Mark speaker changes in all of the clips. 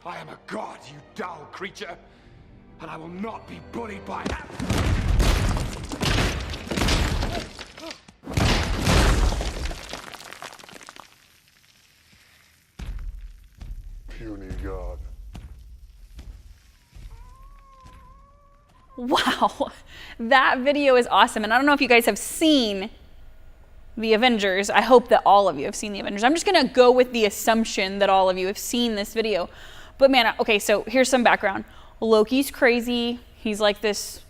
Speaker 1: I am a god, you dull creature, and I will not be bullied by that.
Speaker 2: Puny god.
Speaker 3: Wow, that video is awesome. And I don't know if you guys have seen the Avengers. I hope that all of you have seen the Avengers. I'm just gonna go with the assumption that all of you have seen this video. But man, okay, so here's some background. Loki's crazy. He's like this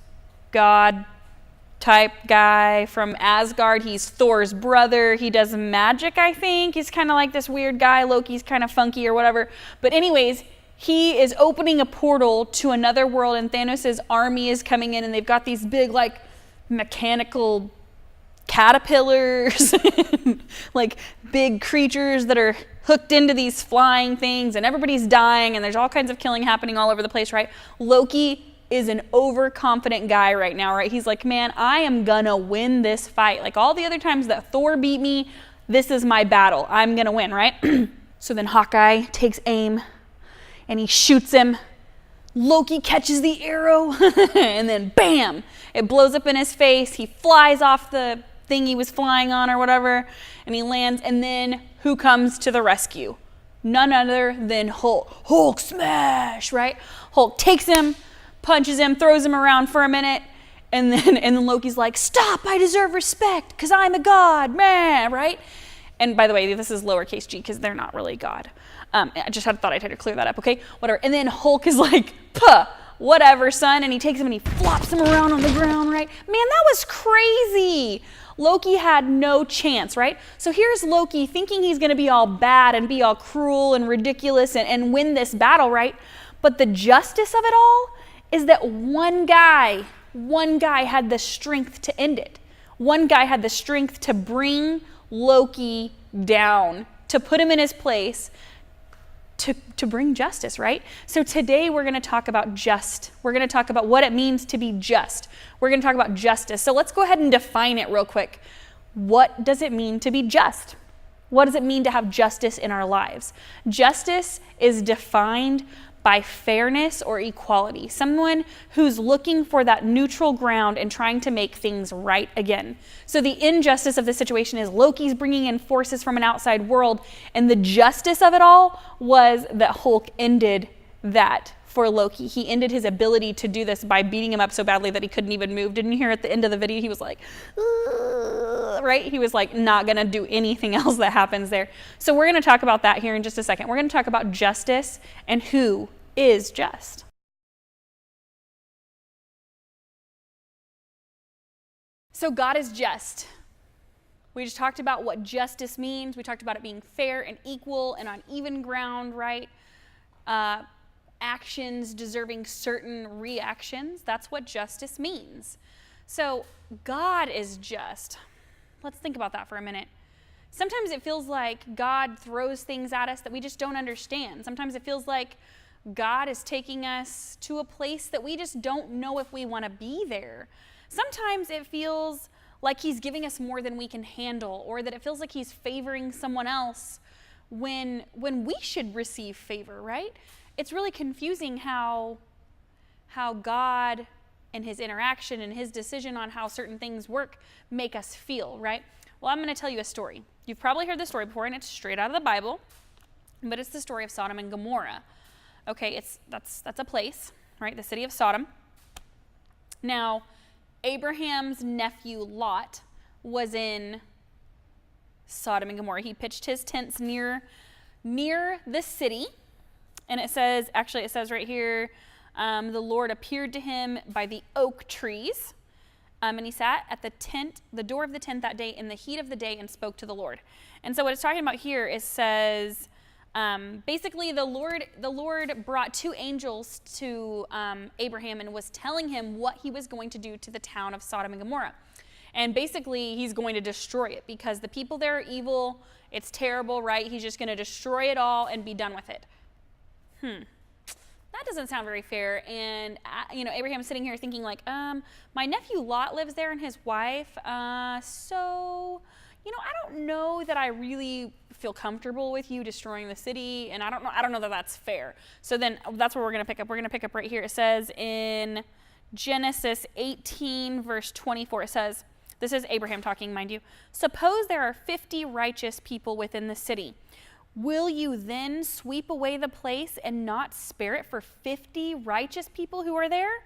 Speaker 3: god type guy from Asgard. He's Thor's brother. He does magic, I think. He's kind of like this weird guy. Loki's kind of funky or whatever. But anyways, he is opening a portal to another world, and Thanos' army is coming in, and they've got these big, like, mechanical caterpillars, like big creatures that are hooked into these flying things, and everybody's dying, and there's all kinds of killing happening all over the place, right? Loki is an overconfident guy right now, right? He's like, man, I am gonna win this fight. Like all the other times that Thor beat me, this is my battle. I'm gonna win, right? So then Hawkeye takes aim, and he shoots him. Loki catches the arrow, and then bam, it blows up in his face. He flies off the thing he was flying on or whatever, and he lands, and then who comes to the rescue? None other than Hulk. Hulk smash, right? Hulk takes him, punches him, throws him around for a minute, and then Loki's like, stop, I deserve respect, because I'm a god, man, right? And by the way, this is lowercase g, because they're not really God. I just thought I'd had to clear that up, okay? Whatever. And then Hulk is like, puh, whatever, son. And he takes him and he flops him around on the ground, right? Man, that was crazy. Loki had no chance, right? So here's Loki thinking he's going to be all bad and be all cruel and ridiculous and win this battle, right? But the justice of it all is that one guy had the strength to end it. One guy had the strength to bring Loki down, to put him in his place, to bring justice, right? So today we're going to talk about we're going to talk about what it means to be just. We're going to talk about justice. So let's go ahead and define it real quick. What does it mean to be just? What does it mean to have justice in our lives? Justice is defined by fairness or equality. Someone who's looking for that neutral ground and trying to make things right again. So the injustice of the situation is Loki's bringing in forces from an outside world, and the justice of it all was that Hulk ended that for Loki. He ended his ability to do this by beating him up so badly that he couldn't even move. Didn't you hear at the end of the video, he was like, ugh, right? He was like not gonna do anything else that happens there. So we're gonna talk about that here in just a second. We're gonna talk about justice and who is just. So God is just. We just talked about what justice means. We talked about it being fair and equal and on even ground, right? Actions deserving certain reactions. That's what justice means. So God is just. Let's think about that for a minute. Sometimes it feels like God throws things at us that we just don't understand. Sometimes it feels like God is taking us to a place that we just don't know if we want to be there. Sometimes it feels like he's giving us more than we can handle, or that it feels like he's favoring someone else when we should receive favor, right? It's really confusing how God and his interaction and his decision on how certain things work make us feel, right? Well, I'm going to tell you a story. You've probably heard this story before, and it's straight out of the Bible, but it's the story of Sodom and Gomorrah. Okay, that's a place, right? The city of Sodom. Now, Abraham's nephew Lot was in Sodom and Gomorrah. He pitched his tents near the city, and it says right here, the Lord appeared to him by the oak trees, and he sat at the door of the tent that day in the heat of the day and spoke to the Lord. And so what it's talking about here is says, basically the Lord brought two angels to Abraham and was telling him what he was going to do to the town of Sodom and Gomorrah. And basically he's going to destroy it because the people there are evil. It's terrible, right? He's just going to destroy it all and be done with it. That doesn't sound very fair. And Abraham's sitting here thinking like, my nephew Lot lives there and his wife. So I don't know that I really feel comfortable with you destroying the city. And I don't know that that's fair. So then that's where we're going to pick up. We're going to pick up right here. It says in Genesis 18, verse 24, it says, this is Abraham talking, mind you. Suppose there are 50 righteous people within the city. Will you then sweep away the place and not spare it for 50 righteous people who are there?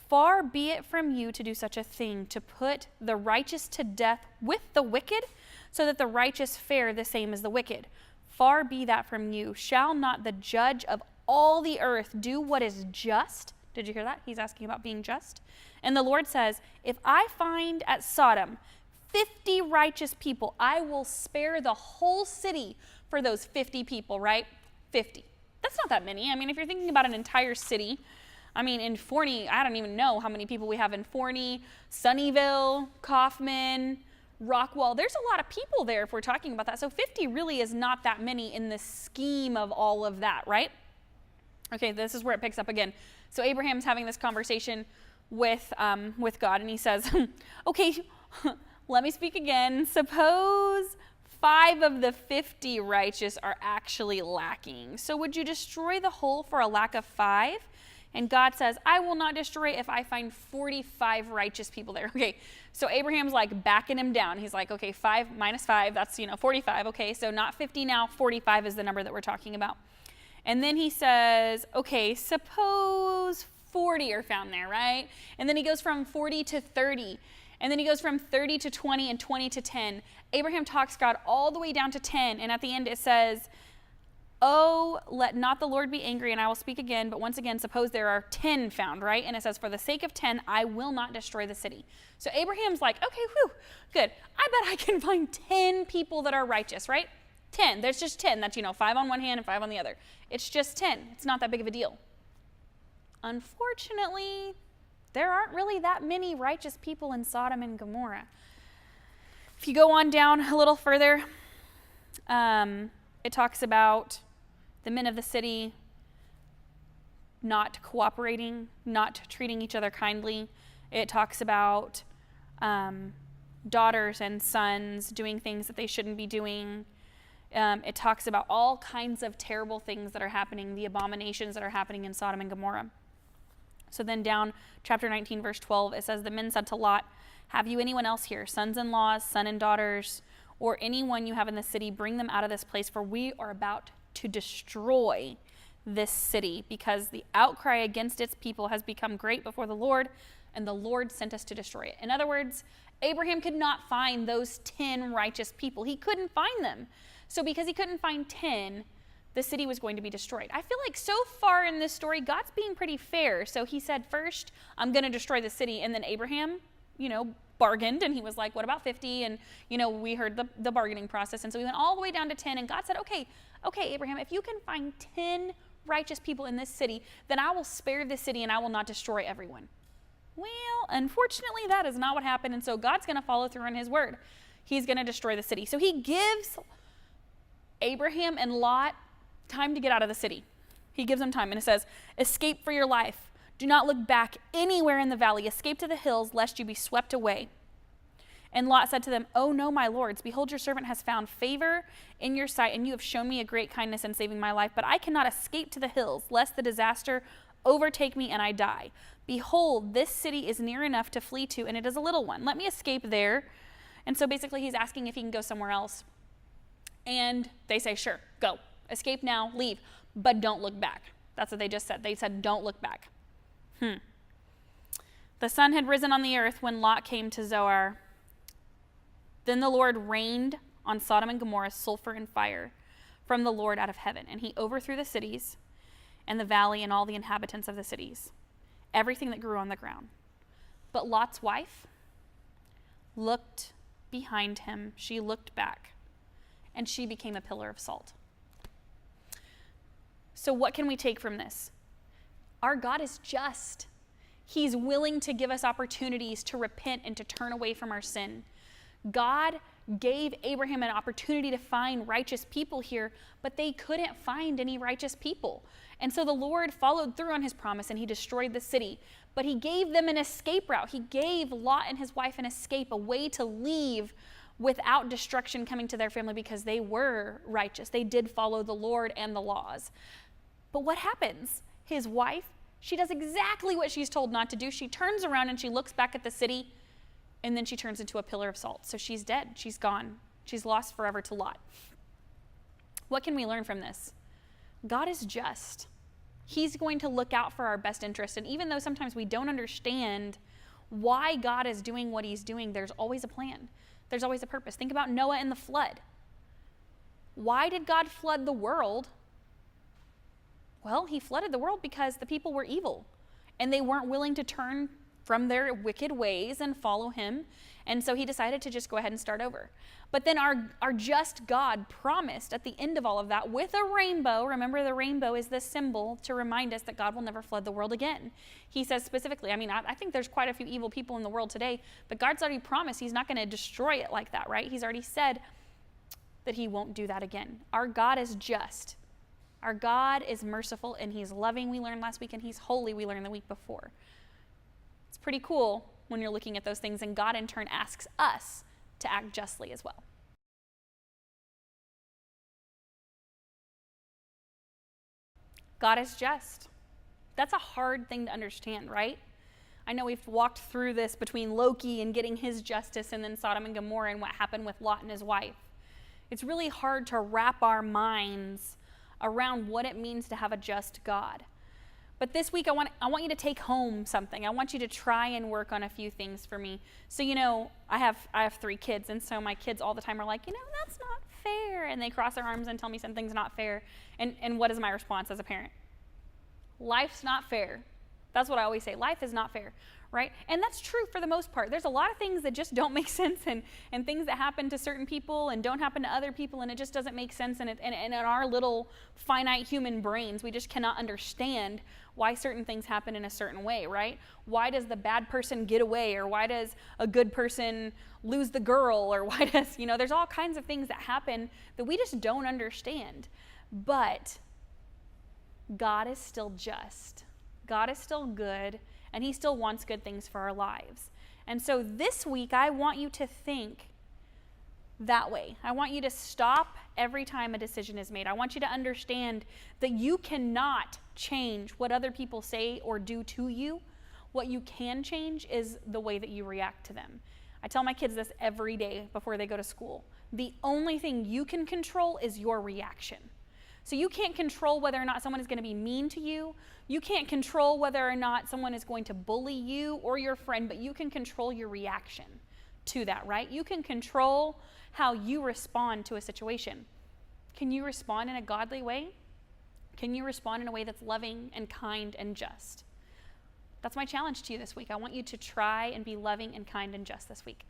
Speaker 3: Far be it from you to do such a thing, to put the righteous to death with the wicked, so that the righteous fare the same as the wicked. Far be that from you. Shall not the judge of all the earth do what is just? Did you hear that? He's asking about being just. And the Lord says, if I find at Sodom 50 righteous people, I will spare the whole city for those 50 people, right? 50. That's not that many. I mean, if you're thinking about an entire city, I mean, in Forney, I don't even know how many people we have in Forney, Sunnyvale, Kaufman, Rockwall. There's a lot of people there if we're talking about that. So 50 really is not that many in the scheme of all of that, right? Okay, this is where it picks up again. So Abraham's having this conversation with God, and he says, okay, let me speak again. Suppose 5 of the 50 righteous are actually lacking. So would you destroy the whole for a lack of 5? And God says, I will not destroy it if I find 45 righteous people there. Okay, so Abraham's like backing him down. He's like, okay, 5 minus 5, that's, 45. Okay, so not 50 now, 45 is the number that we're talking about. And then he says, okay, suppose 40 are found there, right? And then he goes from 40 to 30. And then he goes from 30 to 20 and 20 to 10. Abraham talks God all the way down to 10. And at the end it says, oh, let not the Lord be angry, and I will speak again. But once again, suppose there are 10 found, right? And it says, for the sake of 10, I will not destroy the city. So Abraham's like, okay, whew, good. I bet I can find 10 people that are righteous, right? 10. There's just 10. That's, 5 on one hand and 5 on the other. It's just 10. It's not that big of a deal. Unfortunately, there aren't really that many righteous people in Sodom and Gomorrah. If you go on down a little further, it talks about the men of the city not cooperating, not treating each other kindly. It talks about daughters and sons doing things that they shouldn't be doing. It talks about all kinds of terrible things that are happening, the abominations that are happening in Sodom and Gomorrah. So then down chapter 19, verse 12, it says, the men said to Lot, have you anyone else here, sons-in-laws, son and daughters, or anyone you have in the city? Bring them out of this place, for we are about to destroy this city, because the outcry against its people has become great before the Lord, and the Lord sent us to destroy it. In other words, Abraham could not find those 10 righteous people. He couldn't find them. So because he couldn't find 10, the city was going to be destroyed. I feel like so far in this story, God's being pretty fair. So he said, first, I'm going to destroy the city. And then Abraham, bargained. And he was like, what about 50? And, we heard the bargaining process. And so we went all the way down to 10. And God said, okay, Abraham, if you can find 10 righteous people in this city, then I will spare this city and I will not destroy everyone. Well, unfortunately, that is not what happened. And so God's going to follow through on his word. He's going to destroy the city. So he gives Abraham and Lot time to get out of the city. He gives them time, and it says, escape for your life. Do not look back anywhere in the valley. Escape to the hills, lest you be swept away. And Lot said to them, oh no, my lords, behold, your servant has found favor in your sight, and you have shown me a great kindness in saving my life. But I cannot escape to the hills, lest the disaster overtake me and I die. Behold, this city is near enough to flee to, and it is a little one. Let me escape there. And so basically he's asking if he can go somewhere else. And they say, sure, go. Escape now, leave, but don't look back. That's what they just said. They said, don't look back. The sun had risen on the earth when Lot came to Zoar. Then the Lord rained on Sodom and Gomorrah sulfur and fire from the Lord out of heaven, and he overthrew the cities and the valley and all the inhabitants of the cities, everything that grew on the ground. But Lot's wife looked behind him. She looked back, and she became a pillar of salt. So what can we take from this? Our God is just. He's willing to give us opportunities to repent and to turn away from our sin. God gave Abraham an opportunity to find righteous people here, but they couldn't find any righteous people. And so the Lord followed through on his promise and he destroyed the city. But he gave them an escape route. He gave Lot and his wife an escape, a way to leave without destruction coming to their family because they were righteous. They did follow the Lord and the laws. But what happens? His wife, she does exactly what she's told not to do. She turns around and she looks back at the city, and then she turns into a pillar of salt. So she's dead. She's gone. She's lost forever to Lot. What can we learn from this? God is just. He's going to look out for our best interest. And even though sometimes we don't understand why God is doing what he's doing, there's always a plan. There's always a purpose. Think about Noah and the flood. Why did God flood the world? Well, he flooded the world because the people were evil and they weren't willing to turn from their wicked ways and follow him. And so he decided to just go ahead and start over. But then our just God promised at the end of all of that with a rainbow. Remember, the rainbow is this symbol to remind us that God will never flood the world again. He says specifically, I think there's quite a few evil people in the world today, but God's already promised he's not going to destroy it like that, right? He's already said that he won't do that again. Our God is just. Our God is merciful and he's loving, we learned last week, and he's holy, we learned the week before. It's pretty cool when you're looking at those things, and God in turn asks us to act justly as well. God is just. That's a hard thing to understand, right? I know we've walked through this between Loki and getting his justice and then Sodom and Gomorrah and what happened with Lot and his wife. It's really hard to wrap our minds around what it means to have a just God. But this week, I want you to take home something. I want you to try and work on a few things for me. So, I have 3 kids, and so my kids all the time are like, that's not fair. And they cross their arms and tell me something's not fair. And what is my response as a parent? Life's not fair. That's what I always say. Life is not fair, right? And that's true for the most part. There's a lot of things that just don't make sense, and things that happen to certain people and don't happen to other people, and it just doesn't make sense. And in our little finite human brains, we just cannot understand why certain things happen in a certain way, right? Why does the bad person get away, or why does a good person lose the girl, or why does, there's all kinds of things that happen that we just don't understand. But God is still just. God is still good, and he still wants good things for our lives. And so this week, I want you to think that way. I want you to stop every time a decision is made. I want you to understand that you cannot change what other people say or do to you. What you can change is the way that you react to them. I tell my kids this every day before they go to school. The only thing you can control is your reaction. So you can't control whether or not someone is going to be mean to you. You can't control whether or not someone is going to bully you or your friend, but you can control your reaction to that, right? You can control how you respond to a situation. Can you respond in a godly way? Can you respond in a way that's loving and kind and just? That's my challenge to you this week. I want you to try and be loving and kind and just this week.